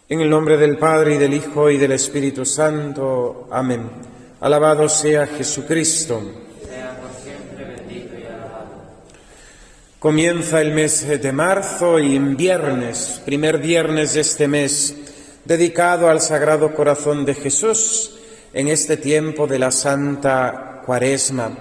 En el nombre del Padre, y del Hijo, y del Espíritu Santo. Amén. Alabado sea Jesucristo. Sea por siempre bendito y alabado. Comienza el mes de marzo y en viernes, primer viernes de este mes, dedicado al Sagrado Corazón de Jesús, en este tiempo de la Santa Cuaresma.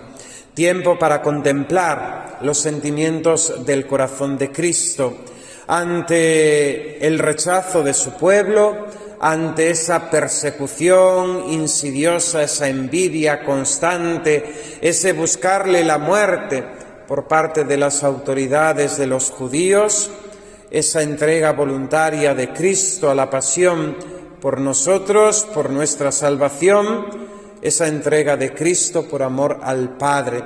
Tiempo para contemplar los sentimientos del corazón de Cristo ante el rechazo de su pueblo, ante esa persecución insidiosa, esa envidia constante, ese buscarle la muerte por parte de las autoridades de los judíos, esa entrega voluntaria de Cristo a la pasión por nosotros, por nuestra salvación, esa entrega de Cristo por amor al Padre.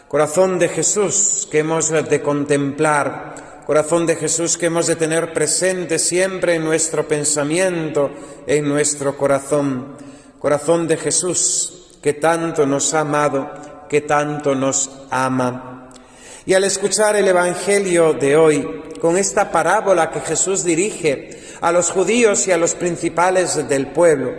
Corazón de Jesús que hemos de contemplar, corazón de Jesús que hemos de tener presente siempre en nuestro pensamiento, en nuestro corazón. Corazón de Jesús que tanto nos ha amado, que tanto nos ama. Y al escuchar el Evangelio de hoy, con esta parábola que Jesús dirige a los judíos y a los principales del pueblo,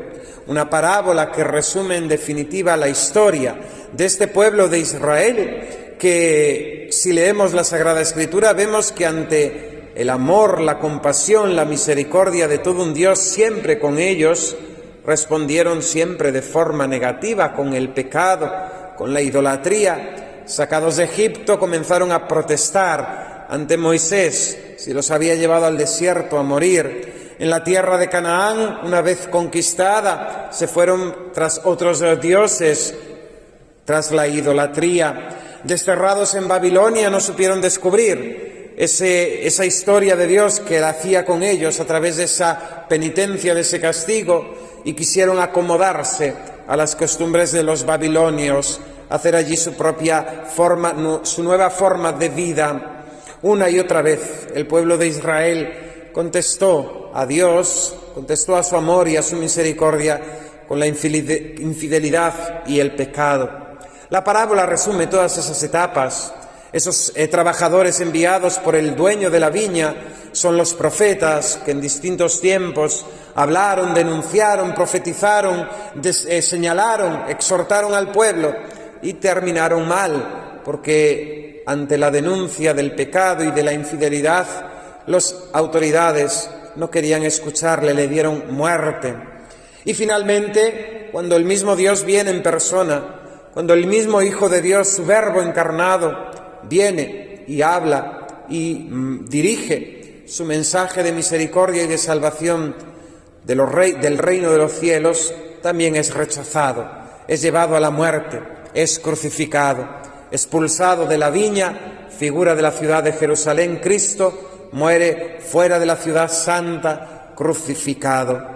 una parábola que resume en definitiva la historia de este pueblo de Israel, que si leemos la Sagrada Escritura vemos que ante el amor, la compasión, la misericordia de todo un Dios siempre con ellos, respondieron siempre de forma negativa con el pecado, con la idolatría. Sacados de Egipto comenzaron a protestar ante Moisés, si los había llevado al desierto a morir. En la tierra de Canaán, una vez conquistada, se fueron tras otros dioses, tras la idolatría. Desterrados en Babilonia, no supieron descubrir esa historia de Dios que hacía con ellos a través de esa penitencia, de ese castigo, y quisieron acomodarse a las costumbres de los babilonios, hacer allí su propia forma, su nueva forma de vida. Una y otra vez el pueblo de Israel contestó a Dios, contestó a su amor y a su misericordia con la infidelidad y el pecado. La parábola resume todas esas etapas. Esos trabajadores enviados por el dueño de la viña son los profetas que en distintos tiempos hablaron, denunciaron, profetizaron, señalaron, exhortaron al pueblo y terminaron mal, porque ante la denuncia del pecado y de la infidelidad, las autoridades no querían escucharle, le dieron muerte. Y finalmente, cuando el mismo Dios viene en persona, cuando el mismo Hijo de Dios, su Verbo encarnado, viene y habla y dirige su mensaje de misericordia y de salvación del reino de los cielos, también es rechazado, es llevado a la muerte, es crucificado, expulsado de la viña, figura de la ciudad de Jerusalén. Cristo muere fuera de la ciudad santa, crucificado.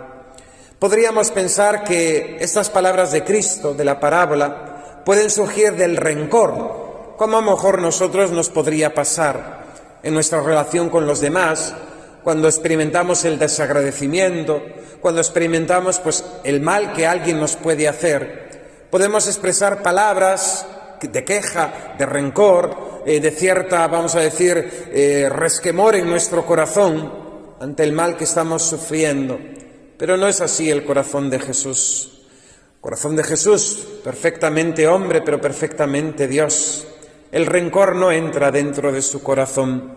Podríamos pensar que estas palabras de Cristo, de la parábola, pueden surgir del rencor, como a lo mejor nosotros nos podría pasar en nuestra relación con los demás, cuando experimentamos el desagradecimiento, cuando experimentamos el mal que alguien nos puede hacer. Podemos expresar palabras de queja, de rencor, de cierta, vamos a decir, resquemor en nuestro corazón ante el mal que estamos sufriendo. Pero no es así el corazón de Jesús. Corazón de Jesús, perfectamente hombre, pero perfectamente Dios. El rencor no entra dentro de su corazón.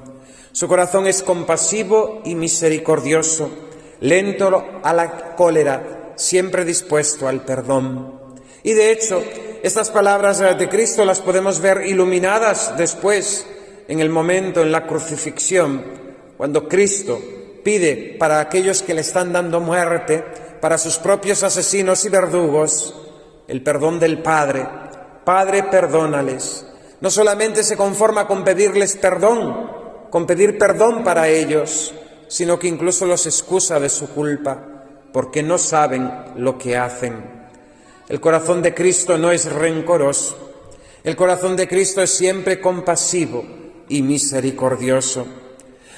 Su corazón es compasivo y misericordioso, lento a la cólera, siempre dispuesto al perdón. Y de hecho, estas palabras de Cristo las podemos ver iluminadas después, en el momento, en la crucifixión, cuando Cristo pide para aquellos que le están dando muerte, para sus propios asesinos y verdugos, el perdón del Padre. Padre, perdónales. No solamente se conforma con pedirles perdón, con pedir perdón para ellos, sino que incluso los excusa de su culpa, porque no saben lo que hacen. El corazón de Cristo no es rencoroso. El corazón de Cristo es siempre compasivo y misericordioso.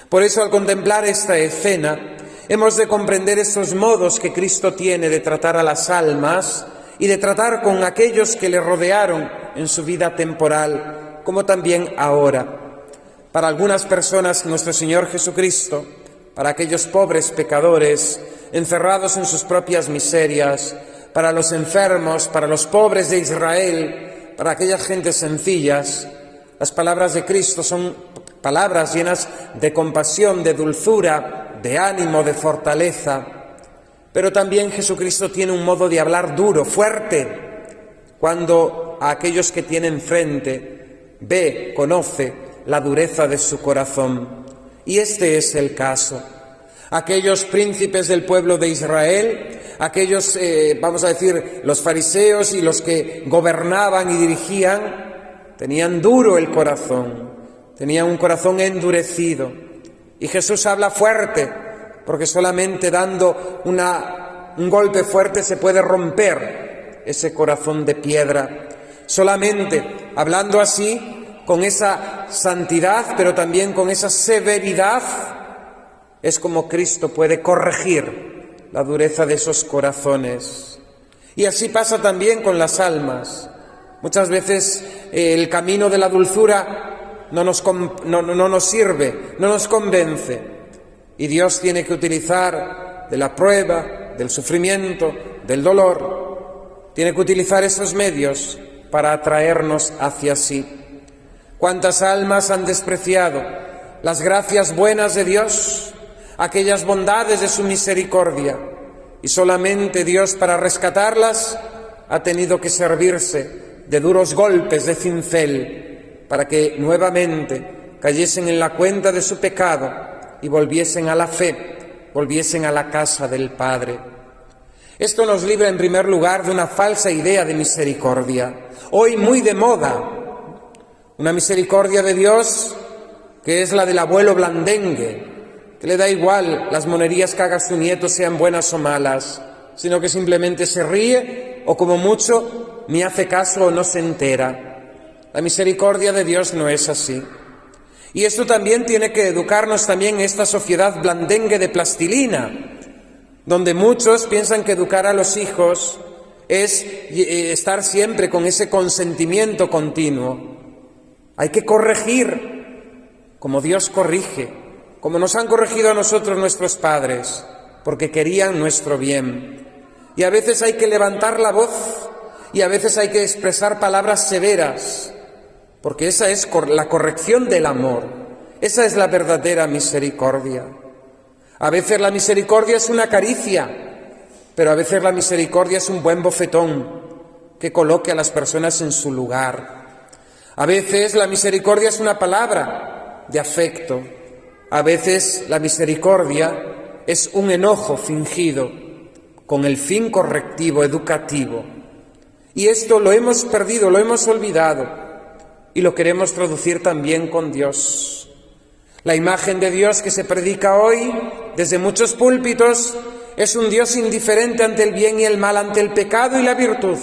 Por eso, al contemplar esta escena, hemos de comprender estos modos que Cristo tiene de tratar a las almas y de tratar con aquellos que le rodearon en su vida temporal, como también ahora. Para algunas personas, nuestro Señor Jesucristo, para aquellos pobres pecadores, encerrados en sus propias miserias, para los enfermos, para los pobres de Israel, para aquellas gentes sencillas. Las palabras de Cristo son palabras llenas de compasión, de dulzura, de ánimo, de fortaleza. Pero también Jesucristo tiene un modo de hablar duro, fuerte, cuando a aquellos que tiene enfrente ve, conoce la dureza de su corazón. Y este es el caso. Aquellos príncipes del pueblo de Israel, aquellos, vamos a decir, los fariseos y los que gobernaban y dirigían, tenían duro el corazón, tenían un corazón endurecido. Y Jesús habla fuerte, porque solamente dando un golpe fuerte se puede romper ese corazón de piedra. Solamente hablando así, con esa santidad, pero también con esa severidad, es como Cristo puede corregir la dureza de esos corazones. Y así pasa también con las almas. Muchas veces el camino de la dulzura no nos sirve, no nos convence. Y Dios tiene que utilizar de la prueba, del sufrimiento, del dolor, tiene que utilizar esos medios para atraernos hacia sí. ¿Cuántas almas han despreciado las gracias buenas de Dios, aquellas bondades de su misericordia? Y solamente Dios, para rescatarlas, ha tenido que servirse de duros golpes de cincel para que nuevamente cayesen en la cuenta de su pecado y volviesen a la fe, volviesen a la casa del Padre. Esto nos libra en primer lugar de una falsa idea de misericordia, hoy muy de moda. Una misericordia de Dios que es la del abuelo blandengue, que le da igual las monerías que haga su nieto sean buenas o malas, sino que simplemente se ríe o como mucho ni hace caso o no se entera. La misericordia de Dios no es así. Y esto también tiene que educarnos también en esta sociedad blandengue de plastilina, donde muchos piensan que educar a los hijos es estar siempre con ese consentimiento continuo. Hay que corregir, como Dios corrige, como nos han corregido a nosotros nuestros padres, porque querían nuestro bien. Y a veces hay que levantar la voz, y a veces hay que expresar palabras severas, porque esa es la corrección del amor, esa es la verdadera misericordia. A veces la misericordia es una caricia, pero a veces la misericordia es un buen bofetón que coloque a las personas en su lugar. A veces la misericordia es una palabra de afecto, a veces la misericordia es un enojo fingido con el fin correctivo, educativo. Y esto lo hemos perdido, lo hemos olvidado y lo queremos traducir también con Dios. La imagen de Dios que se predica hoy desde muchos púlpitos es un Dios indiferente ante el bien y el mal, ante el pecado y la virtud.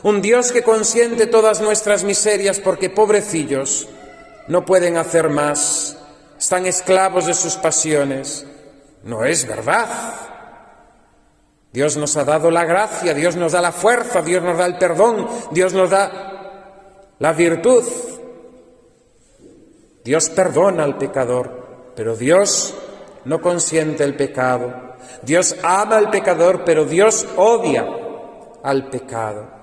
Un Dios que consiente todas nuestras miserias porque, pobrecillos, no pueden hacer más, están esclavos de sus pasiones. No es verdad. Dios nos ha dado la gracia, Dios nos da la fuerza, Dios nos da el perdón, Dios nos da la virtud. Dios perdona al pecador, pero Dios no consiente el pecado. Dios ama al pecador, pero Dios odia al pecado.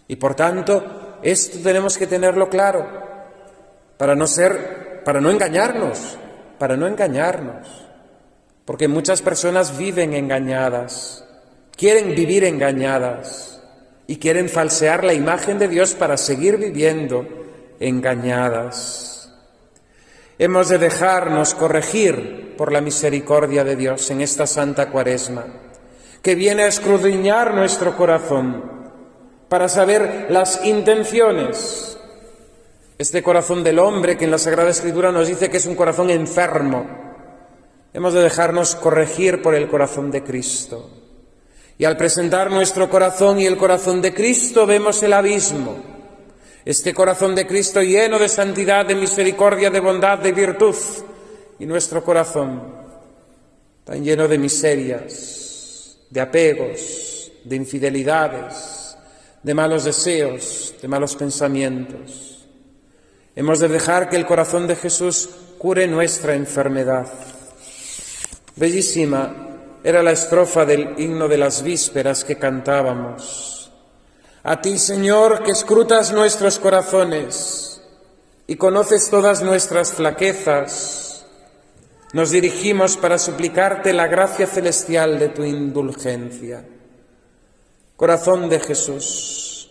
Y por tanto, esto tenemos que tenerlo claro, para no engañarnos, porque muchas personas viven engañadas, quieren vivir engañadas y quieren falsear la imagen de Dios para seguir viviendo engañadas. Hemos de dejarnos corregir por la misericordia de Dios en esta Santa Cuaresma, que viene a escudriñar nuestro corazón, para saber las intenciones. Este corazón del hombre que en la Sagrada Escritura nos dice que es un corazón enfermo. Hemos de dejarnos corregir por el corazón de Cristo. Y al presentar nuestro corazón y el corazón de Cristo vemos el abismo. Este corazón de Cristo lleno de santidad, de misericordia, de bondad, de virtud. Y nuestro corazón tan lleno de miserias, de apegos, de infidelidades, de malos deseos, de malos pensamientos. Hemos de dejar que el corazón de Jesús cure nuestra enfermedad. Bellísima Era la estrofa del himno de las vísperas que cantábamos. A ti, Señor, que escrutas nuestros corazones y conoces todas nuestras flaquezas, nos dirigimos para suplicarte la gracia celestial de tu indulgencia. Corazón de Jesús,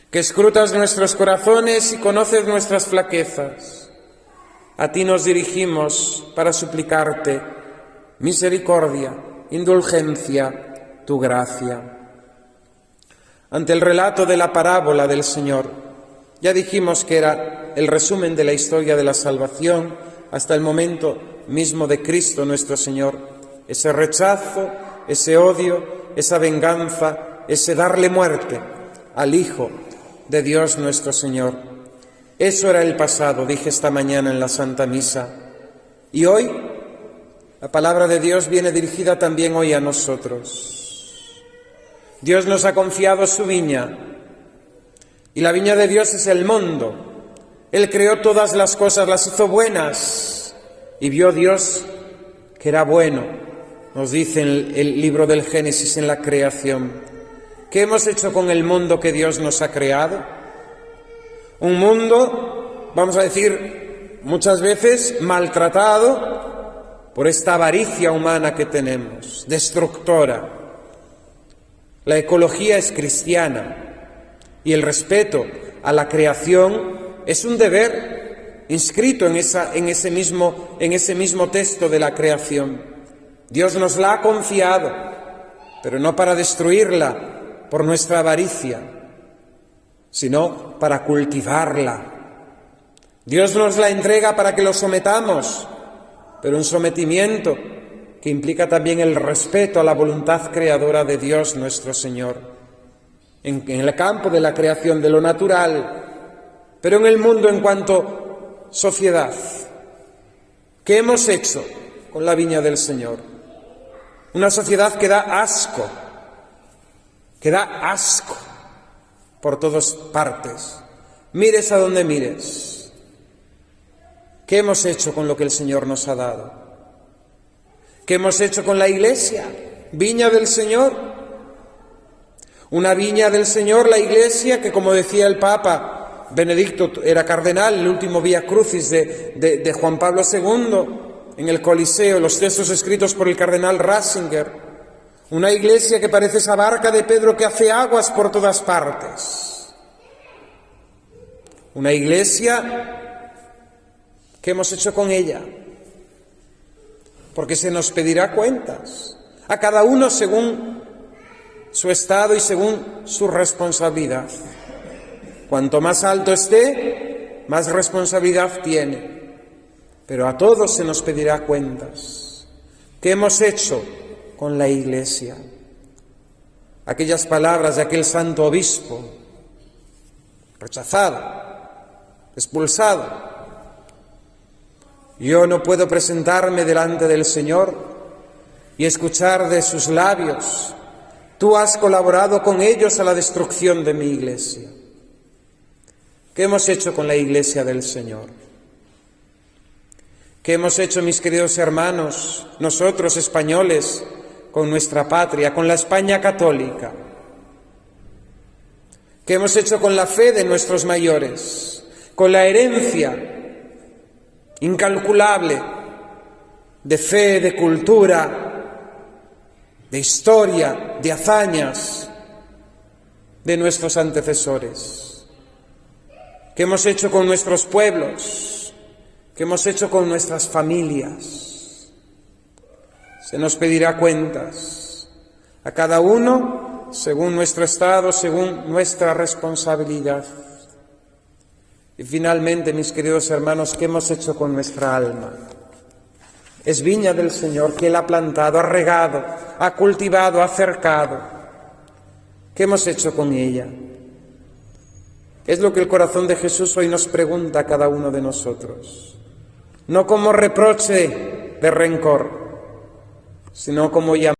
que escrutas nuestros corazones y conoces nuestras flaquezas, a ti nos dirigimos para suplicarte misericordia, indulgencia, tu gracia. Ante el relato de la parábola del Señor, ya dijimos que era el resumen de la historia de la salvación hasta el momento mismo de Cristo nuestro Señor, ese rechazo, ese odio, esa venganza, ese darle muerte al Hijo de Dios nuestro Señor. Eso era el pasado, dije esta mañana en la Santa Misa. Y hoy, la palabra de Dios viene dirigida también hoy a nosotros. Dios nos ha confiado su viña, y la viña de Dios es el mundo. Él creó todas las cosas, las hizo buenas, y vio Dios que era bueno, nos dice en el libro del Génesis, en la creación. ¿Qué hemos hecho con el mundo que Dios nos ha creado? Un mundo, vamos a decir, muchas veces maltratado por esta avaricia humana que tenemos, destructora. La ecología es cristiana y el respeto a la creación es un deber inscrito en ese mismo texto de la creación. Dios nos la ha confiado, pero no para destruirla por nuestra avaricia, sino para cultivarla. Dios nos la entrega para que lo sometamos, pero un sometimiento que implica también el respeto a la voluntad creadora de Dios nuestro Señor, en el campo de la creación de lo natural, pero en el mundo en cuanto sociedad. ¿Qué hemos hecho con la viña del Señor? Una sociedad que da asco por todas partes. Mires a donde mires. ¿Qué hemos hecho con lo que el Señor nos ha dado? ¿Qué hemos hecho con la Iglesia? Viña del Señor. Una viña del Señor, la Iglesia, que como decía el Papa Benedicto, era cardenal, el último Vía Crucis de Juan Pablo II, en el Coliseo, los textos escritos por el cardenal Ratzinger. Una Iglesia que parece esa barca de Pedro que hace aguas por todas partes. Una Iglesia, ¿qué hemos hecho con ella? Porque se nos pedirá cuentas, a cada uno según su estado y según su responsabilidad. Cuanto más alto esté, más responsabilidad tiene, pero a todos se nos pedirá cuentas. ¿Qué hemos hecho con la Iglesia? Aquellas palabras de aquel santo obispo, rechazado, expulsado. Yo no puedo presentarme delante del Señor y escuchar de sus labios: tú has colaborado con ellos a la destrucción de mi Iglesia. ¿Qué hemos hecho con la Iglesia del Señor? ¿Qué hemos hecho, mis queridos hermanos, nosotros españoles, con nuestra patria, con la España católica? ¿Qué hemos hecho con la fe de nuestros mayores, con la herencia incalculable de fe, de cultura, de historia, de hazañas de nuestros antecesores? ¿Qué hemos hecho con nuestros pueblos? ¿Qué hemos hecho con nuestras familias? Se nos pedirá cuentas a cada uno según nuestro estado, según nuestra responsabilidad. Y finalmente, mis queridos hermanos, ¿qué hemos hecho con nuestra alma? Es viña del Señor que Él ha plantado, ha regado, ha cultivado, ha cercado. ¿Qué hemos hecho con ella? Es lo que el corazón de Jesús hoy nos pregunta a cada uno de nosotros. No como reproche de rencor, sino como llamado